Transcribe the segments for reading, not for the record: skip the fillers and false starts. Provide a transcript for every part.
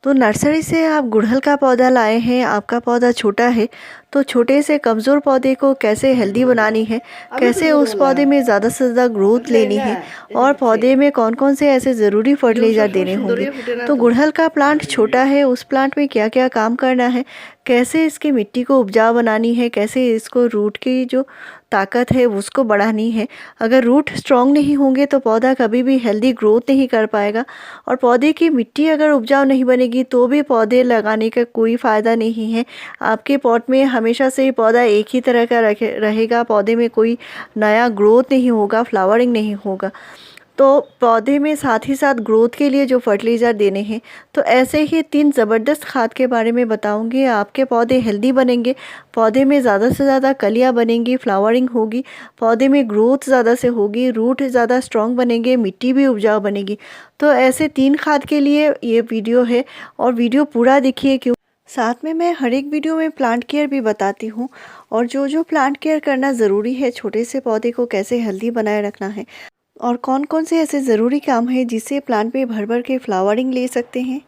तो नर्सरी से आप गुड़हल का पौधा लाए हैं, आपका पौधा छोटा है, तो छोटे से कमज़ोर पौधे को कैसे हेल्दी बनानी है, कैसे उस पौधे में ज़्यादा से ज़्यादा ग्रोथ लेनी है और पौधे में कौन कौन से ऐसे ज़रूरी फर्टिलाइज़र देने होंगे। तो गुड़हल का प्लांट छोटा है, उस प्लांट में क्या क्या काम करना है, कैसे इसकी मिट्टी को उपजाऊ बनानी है, कैसे इसको रूट की जो ताकत है उसको बढ़ानी है। अगर रूट स्ट्रॉन्ग नहीं होंगे तो पौधा कभी भी हेल्दी ग्रोथ नहीं कर पाएगा और पौधे की मिट्टी अगर उपजाऊ नहीं बनेगी तो भी पौधे लगाने का कोई फ़ायदा नहीं है। आपके पॉट में हमेशा से पौधा एक ही तरह का रहेगा, पौधे में कोई नया ग्रोथ नहीं होगा, फ्लावरिंग नहीं होगा। तो पौधे में साथ ही साथ ग्रोथ के लिए जो फर्टिलाइज़र देने हैं, तो ऐसे ही 3 ज़बरदस्त खाद के बारे में बताऊंगी। आपके पौधे हेल्दी बनेंगे, पौधे में ज़्यादा से ज़्यादा कलियां बनेंगी, फ्लावरिंग होगी, पौधे में ग्रोथ ज़्यादा से होगी, रूट ज़्यादा स्ट्रॉन्ग बनेंगे, मिट्टी भी उपजाऊ बनेगी। तो ऐसे 3 खाद के लिए ये वीडियो है और वीडियो पूरा देखिए, क्यों साथ में मैं हर एक वीडियो में प्लांट केयर भी बताती हूँ और जो जो प्लांट केयर करना ज़रूरी है, छोटे से पौधे को कैसे हेल्दी बनाए रखना है और कौन कौन से ऐसे ज़रूरी काम है जिससे प्लांट में भर भर के फ्लावरिंग ले सकते हैं।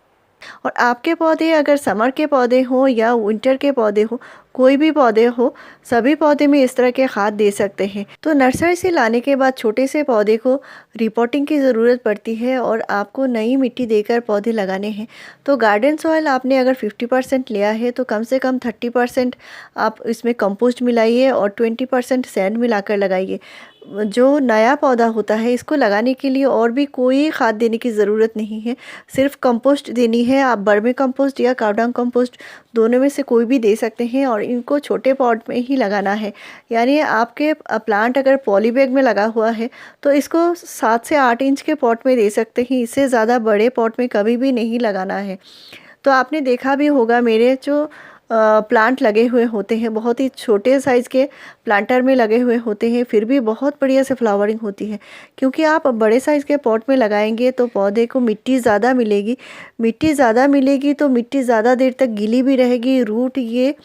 और आपके पौधे अगर समर के पौधे हो या विंटर के पौधे हो, कोई भी पौधे हो, सभी पौधे में इस तरह के खाद दे सकते हैं। तो नर्सरी से लाने के बाद छोटे से पौधे को रिपोर्टिंग की ज़रूरत पड़ती है और आपको नई मिट्टी देकर पौधे लगाने हैं। तो गार्डन सॉइल आपने अगर 50% लिया है तो कम से कम 30% आप इसमें कंपोस्ट मिलाइए और 20% सैंड मिलाकर लगाइए। जो नया पौधा होता है इसको लगाने के लिए और भी कोई खाद देने की ज़रूरत नहीं है, सिर्फ कंपोस्ट देनी है। आप बर्मी कंपोस्ट या कावडांग कंपोस्ट दोनों में से कोई भी दे सकते हैं और इनको छोटे पॉट में ही लगाना है। यानी आपके प्लांट अगर पॉली बैग में लगा हुआ है तो इसको 7 से 8 इंच के पॉट में दे सकते हैं, इससे ज़्यादा बड़े पॉट में कभी भी नहीं लगाना है। तो आपने देखा भी होगा मेरे जो प्लांट लगे हुए होते हैं, बहुत ही छोटे साइज़ के प्लांटर में लगे हुए होते हैं, फिर भी बहुत बढ़िया से फ्लावरिंग होती है। क्योंकि आप बड़े साइज़ के पॉट में लगाएंगे तो पौधे को मिट्टी ज़्यादा मिलेगी, मिट्टी ज़्यादा मिलेगी तो मिट्टी ज़्यादा देर तक गीली भी रहेगी। रूट ये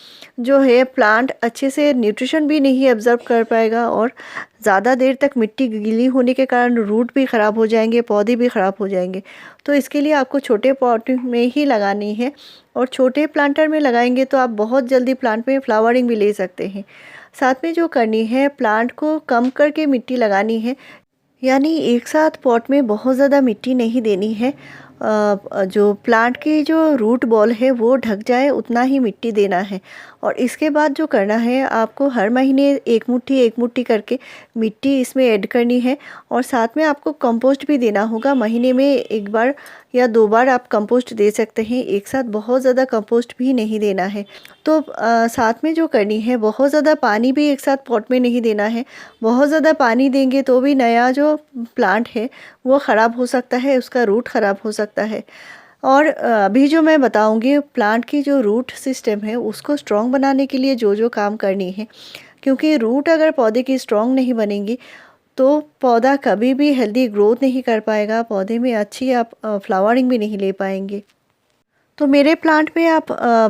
जो है प्लांट अच्छे से न्यूट्रिशन भी नहीं एब्जॉर्ब कर पाएगा और ज़्यादा देर तक मिट्टी गीली होने के कारण रूट भी ख़राब हो जाएंगे, पौधे भी ख़राब हो जाएंगे। तो इसके लिए आपको छोटे पॉट में ही लगानी है और छोटे प्लांटर में लगाएंगे तो आप बहुत जल्दी प्लांट में फ्लावरिंग भी ले सकते हैं। साथ में जो करनी है, प्लांट को कम करके मिट्टी लगानी है, यानी एक साथ पॉट में बहुत ज़्यादा मिट्टी नहीं देनी है। जो प्लांट की जो रूट बॉल है वो ढक जाए उतना ही मिट्टी देना है। और इसके बाद जो करना है, आपको हर महीने एक मुट्ठी करके मिट्टी इसमें ऐड करनी है और साथ में आपको कंपोस्ट भी देना होगा। महीने में एक बार या 2 बार आप कंपोस्ट दे सकते हैं, एक साथ बहुत ज़्यादा कंपोस्ट भी नहीं देना है। तो साथ में जो करनी है, बहुत ज़्यादा पानी भी एक साथ पॉट में नहीं देना है। बहुत ज़्यादा पानी देंगे तो भी नया जो प्लांट है वो ख़राब हो सकता है, उसका रूट ख़राब हो सकता है। और अभी जो मैं बताऊंगी प्लांट की जो रूट सिस्टम है उसको स्ट्रॉन्ग बनाने के लिए जो जो काम करनी है, क्योंकि रूट अगर पौधे की स्ट्रॉन्ग नहीं बनेंगी तो पौधा कभी भी हेल्दी ग्रोथ नहीं कर पाएगा, पौधे में अच्छी आप फ्लावरिंग भी नहीं ले पाएंगे। तो मेरे प्लांट में आप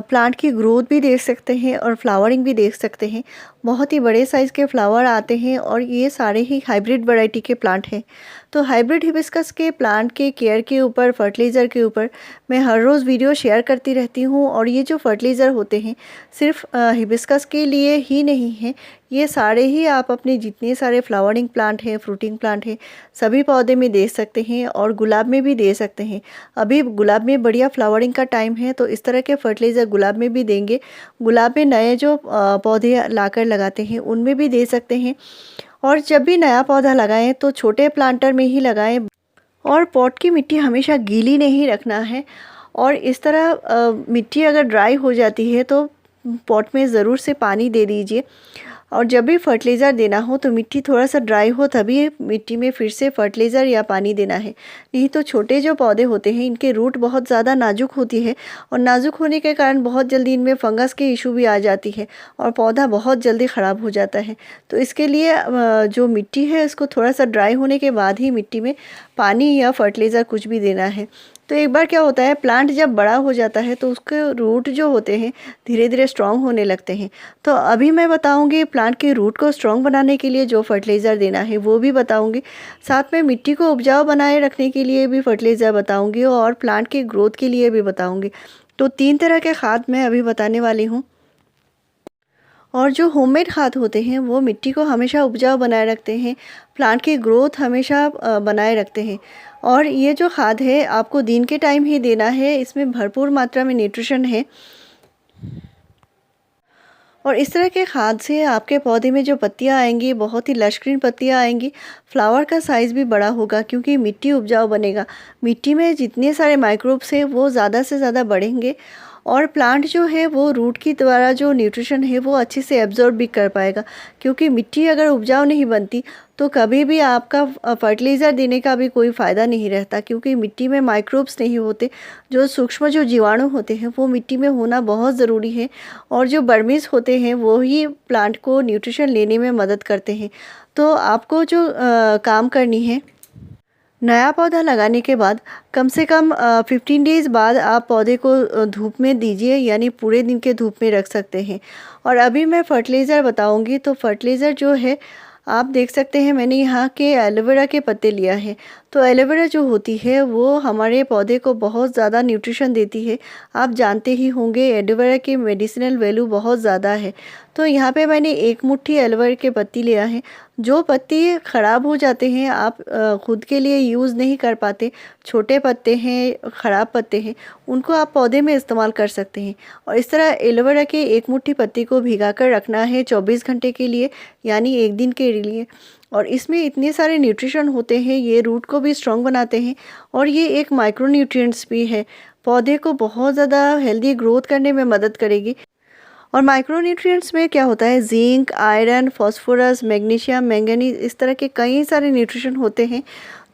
प्लांट की ग्रोथ भी देख सकते हैं और फ्लावरिंग भी देख सकते हैं। बहुत ही बड़े साइज़ के फ्लावर आते हैं और ये सारे ही हाइब्रिड वैरायटी के प्लांट हैं। तो हाइब्रिड हिबिस्कस के प्लांट के केयर के ऊपर, फर्टिलाइज़र के ऊपर मैं हर रोज़ वीडियो शेयर करती रहती हूँ। और ये जो फर्टिलाइज़र होते हैं सिर्फ हिबिस्कस के लिए ही नहीं है, ये सारे ही आप अपने जितने सारे फ्लावरिंग प्लांट हैं, फ्रूटिंग प्लांट हैं, सभी पौधे में दे सकते हैं और गुलाब में भी दे सकते हैं। अभी गुलाब में बढ़िया फ्लावरिंग का टाइम है तो इस तरह के फर्टिलाइज़र गुलाब में भी देंगे। गुलाब में नए जो पौधे लाकर लगाते हैं उनमें भी दे सकते हैं। और जब भी नया पौधा लगाएं तो छोटे प्लांटर में ही लगाएं और पॉट की मिट्टी हमेशा गीली नहीं रखना है। और इस तरह मिट्टी अगर ड्राई हो जाती है तो पॉट में ज़रूर से पानी दे दीजिए। और जब भी फर्टिलाइज़र देना हो तो मिट्टी थोड़ा सा ड्राई हो तभी मिट्टी में फिर से फर्टिलाइज़र या पानी देना है। नहीं तो छोटे जो पौधे होते हैं इनके रूट बहुत ज़्यादा नाजुक होती है और नाजुक होने के कारण बहुत जल्दी इनमें फंगस की इशू भी आ जाती है और पौधा बहुत जल्दी ख़राब हो जाता है। तो इसके लिए जो मिट्टी है इसको थोड़ा सा ड्राई होने के बाद ही मिट्टी में पानी या फर्टिलाइज़र कुछ भी देना है। तो एक बार क्या होता है, प्लांट जब बड़ा हो जाता है तो उसके रूट जो होते हैं धीरे धीरे स्ट्रॉन्ग होने लगते हैं। तो अभी मैं बताऊंगी प्लांट के रूट को स्ट्रॉन्ग बनाने के लिए जो फर्टिलाइज़र देना है वो भी बताऊंगी, साथ में मिट्टी को उपजाऊ बनाए रखने के लिए भी फर्टिलाइज़र बताऊंगी और प्लांट की ग्रोथ के लिए भी बताऊंगी। तो 3 तरह के खाद मैं अभी बताने वाली हूँ। और जो होममेड खाद होते हैं वो मिट्टी को हमेशा उपजाऊ बनाए रखते हैं, प्लांट की ग्रोथ हमेशा बनाए रखते हैं। और ये जो खाद है आपको दिन के टाइम ही देना है, इसमें भरपूर मात्रा में न्यूट्रिशन है। और इस तरह के खाद से आपके पौधे में जो पत्तियां आएंगी बहुत ही लश ग्रीन पत्तियां आएंगी, फ्लावर का साइज़ भी बड़ा होगा क्योंकि मिट्टी उपजाऊ बनेगा। मिट्टी में जितने सारे माइक्रोब्स हैं वो ज़्यादा से ज़्यादा बढ़ेंगे और प्लांट जो है वो रूट की द्वारा जो न्यूट्रिशन है वो अच्छे से एब्जॉर्ब भी कर पाएगा। क्योंकि मिट्टी अगर उपजाऊ नहीं बनती तो कभी भी आपका फर्टिलाइज़र देने का भी कोई फ़ायदा नहीं रहता, क्योंकि मिट्टी में माइक्रोब्स नहीं होते। जो सूक्ष्म जो जीवाणु होते हैं वो मिट्टी में होना बहुत ज़रूरी है और जो बर्मीज होते हैं वो ही प्लांट को न्यूट्रिशन लेने में मदद करते हैं। तो आपको जो काम करनी है, नया पौधा लगाने के बाद कम से कम 15 डेज़ बाद आप पौधे को धूप में दीजिए, यानी पूरे दिन के धूप में रख सकते हैं। और अभी मैं फर्टिलाइज़र बताऊंगी। तो फर्टिलाइज़र जो है आप देख सकते हैं, मैंने यहाँ के एलोवेरा के पत्ते लिया है। तो एलोवेरा जो होती है वो हमारे पौधे को बहुत ज़्यादा न्यूट्रिशन देती है। आप जानते ही होंगे एलोवेरा की मेडिसिनल वैल्यू बहुत ज़्यादा है। तो यहाँ पे मैंने एक मुट्ठी एलोवेरा के पत्ती लिया है। जो पत्ती ख़राब हो जाते हैं, आप खुद के लिए यूज़ नहीं कर पाते, छोटे पत्ते हैं, ख़राब पत्ते हैं, उनको आप पौधे में इस्तेमाल कर सकते हैं। और इस तरह एलोवेरा के एक मुट्ठी पत्ती को भिगा कर रखना है 24 घंटे के लिए, यानी एक दिन के लिए। और इसमें इतने सारे न्यूट्रिशन होते हैं, ये रूट को भी स्ट्रॉन्ग बनाते हैं और ये एक माइक्रो न्यूट्रिएंट्स भी है, पौधे को बहुत ज़्यादा हेल्दी ग्रोथ करने में मदद करेगी। और माइक्रो न्यूट्रिएंट्स में क्या होता है, zinc, iron, phosphorus, magnesium, manganese, इस तरह के कई सारे न्यूट्रिशन होते हैं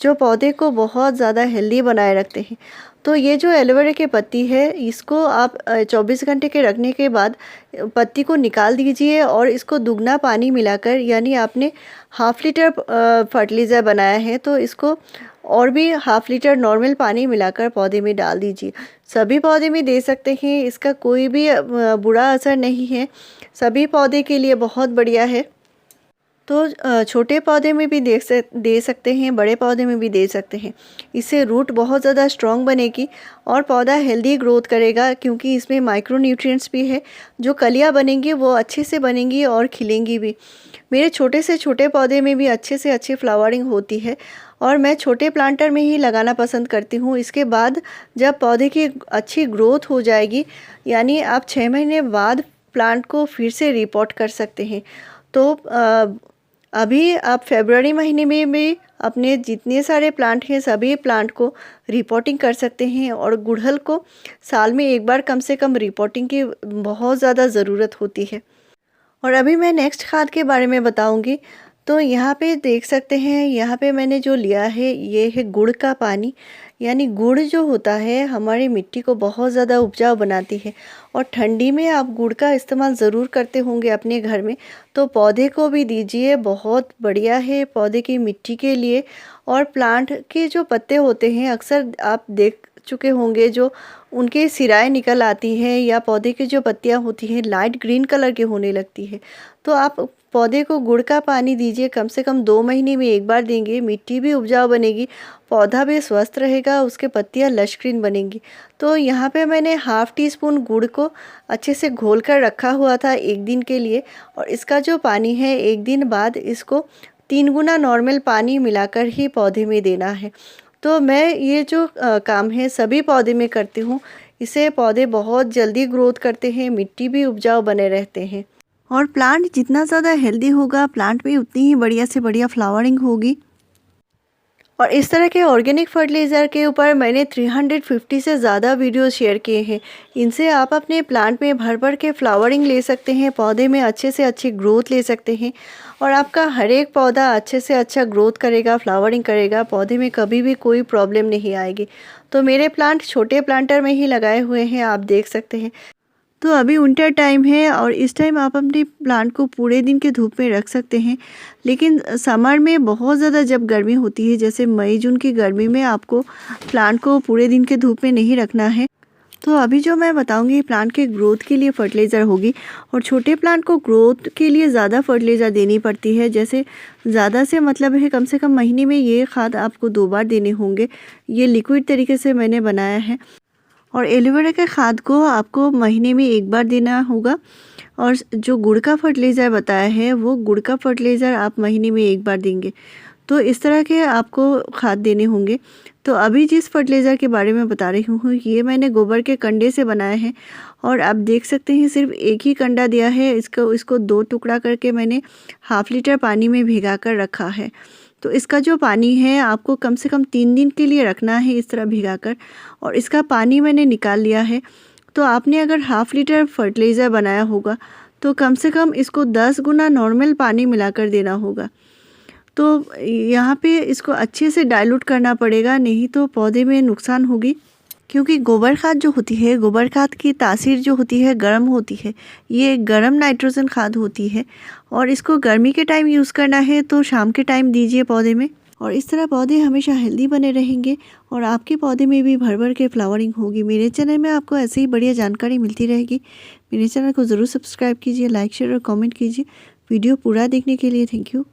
जो पौधे को बहुत ज़्यादा हेल्दी बनाए रखते हैं। तो ये जो एलोवेरा की पत्ती है इसको आप 24 घंटे के रखने के बाद पत्ती को निकाल दीजिए और इसको दुगना पानी मिलाकर, यानी आपने हाफ़ लीटर फर्टिलाइज़र बनाया है तो इसको और भी हाफ़ लीटर नॉर्मल पानी मिलाकर पौधे में डाल दीजिए। सभी पौधे में दे सकते हैं, इसका कोई भी बुरा असर नहीं है, सभी पौधे के लिए बहुत बढ़िया है। तो छोटे पौधे में भी दे सकते हैं, बड़े पौधे में भी दे सकते हैं। इससे रूट बहुत ज़्यादा स्ट्रॉन्ग बनेगी और पौधा हेल्दी ग्रोथ करेगा, क्योंकि इसमें माइक्रो न्यूट्रिएंट्स भी है। जो कलियाँ बनेंगी वो अच्छे से बनेंगी और खिलेंगी भी। मेरे छोटे से छोटे पौधे में भी अच्छे से अच्छी फ्लावरिंग होती है और मैं छोटे प्लांटर में ही लगाना पसंद करती हूँ। इसके बाद जब पौधे की अच्छी ग्रोथ हो जाएगी, यानी आप 6 महीने बाद प्लांट को फिर से रिपोर्ट कर सकते हैं। तो अभी आप फरवरी महीने में भी अपने जितने सारे प्लांट हैं सभी प्लांट को रिपोर्टिंग कर सकते हैं। और गुड़हल को साल में एक बार कम से कम रिपोर्टिंग की बहुत ज़्यादा ज़रूरत होती है। और अभी मैं नेक्स्ट खाद के बारे में बताऊंगी। तो यहाँ पे देख सकते हैं, यहाँ पे मैंने जो लिया है ये है गुड़ का पानी। यानी गुड़ जो होता है हमारी मिट्टी को बहुत ज़्यादा उपजाऊ बनाती है और ठंडी में आप गुड़ का इस्तेमाल ज़रूर करते होंगे अपने घर में। तो पौधे को भी दीजिए, बहुत बढ़िया है पौधे की मिट्टी के लिए। और प्लांट के जो पत्ते होते हैं अक्सर आप देख चुके होंगे, जो उनके सिराएं निकल आती हैं या पौधे की जो पत्तियां होती हैं लाइट ग्रीन कलर की होने लगती है। तो आप पौधे को गुड़ का पानी दीजिए, कम से कम 2 महीने में एक बार देंगे, मिट्टी भी उपजाऊ बनेगी, पौधा भी स्वस्थ रहेगा, उसके पत्तियां लश ग्रीन बनेंगी। तो यहाँ पे मैंने हाफ़ टी स्पून गुड़ को अच्छे से घोल कर रखा हुआ था एक दिन के लिए। और इसका जो पानी है एक दिन बाद इसको 3 गुना नॉर्मल पानी मिलाकर ही पौधे में देना है। तो मैं ये जो काम है सभी पौधे में करती हूँ, इससे पौधे बहुत जल्दी ग्रोथ करते हैं, मिट्टी भी उपजाऊ बने रहते हैं। और प्लांट जितना ज़्यादा हेल्दी होगा प्लांट में उतनी ही बढ़िया से बढ़िया फ्लावरिंग होगी। और इस तरह के ऑर्गेनिक फर्टिलाइज़र के ऊपर मैंने 350 से ज़्यादा वीडियो शेयर किए हैं। इनसे आप अपने प्लांट में भर भर के फ्लावरिंग ले सकते हैं, पौधे में अच्छे से अच्छी ग्रोथ ले सकते हैं और आपका हर एक पौधा अच्छे से अच्छा ग्रोथ करेगा, फ्लावरिंग करेगा, पौधे में कभी भी कोई प्रॉब्लम नहीं आएगी। तो मेरे प्लांट छोटे प्लांटर में ही लगाए हुए हैं, आप देख सकते हैं। तो अभी विंटर टाइम है और इस टाइम आप अपने प्लांट को पूरे दिन के धूप में रख सकते हैं। लेकिन समर में बहुत ज़्यादा जब गर्मी होती है, जैसे मई जून की गर्मी में, आपको प्लांट को पूरे दिन के धूप में नहीं रखना है। तो अभी जो मैं बताऊंगी प्लांट के ग्रोथ के लिए फर्टिलाइज़र होगी, और छोटे प्लांट को ग्रोथ के लिए ज़्यादा फर्टिलाइज़र देनी पड़ती है। जैसे ज़्यादा से मतलब है कम से कम महीने में ये खाद आपको 2 बार देने होंगे। ये लिक्विड तरीके से मैंने बनाया है। और एलोवेरा के खाद को आपको महीने में 1 बार देना होगा। और जो गुड़ का फर्टिलाइज़र बताया है, वो गुड़ का फर्टिलाइज़र आप महीने में 1 बार देंगे। तो इस तरह के आपको खाद देने होंगे। तो अभी जिस फर्टिलाइज़र के बारे में बता रही हूँ, ये मैंने गोबर के कंडे से बनाया है। और आप देख सकते हैं सिर्फ एक ही कंडा दिया है। इसको 2 टुकड़ा करके मैंने ½ लीटर पानी में भिगा कर रखा है। तो इसका जो पानी है आपको कम से कम 3 दिन के लिए रखना है इस तरह भिगाकर। और इसका पानी मैंने निकाल लिया है। तो आपने अगर ½ लीटर फर्टिलाइज़र बनाया होगा तो कम से कम इसको 10 गुना नॉर्मल पानी मिलाकर देना होगा। तो यहाँ पे इसको अच्छे से डाइल्यूट करना पड़ेगा, नहीं तो पौधे में नुकसान होगी। क्योंकि गोबर खाद जो होती है, गोबर खाद की तासीर जो होती है गर्म होती है। ये गर्म नाइट्रोजन खाद होती है और इसको गर्मी के टाइम यूज़ करना है तो शाम के टाइम दीजिए पौधे में। और इस तरह पौधे हमेशा हेल्दी बने रहेंगे और आपके पौधे में भी भर भर के फ्लावरिंग होगी। मेरे चैनल में आपको ऐसे ही बढ़िया जानकारी मिलती रहेगी। मेरे चैनल को ज़रूर सब्सक्राइब कीजिए, लाइक शेयर और कमेंट कीजिए। वीडियो पूरा देखने के लिए थैंक यू।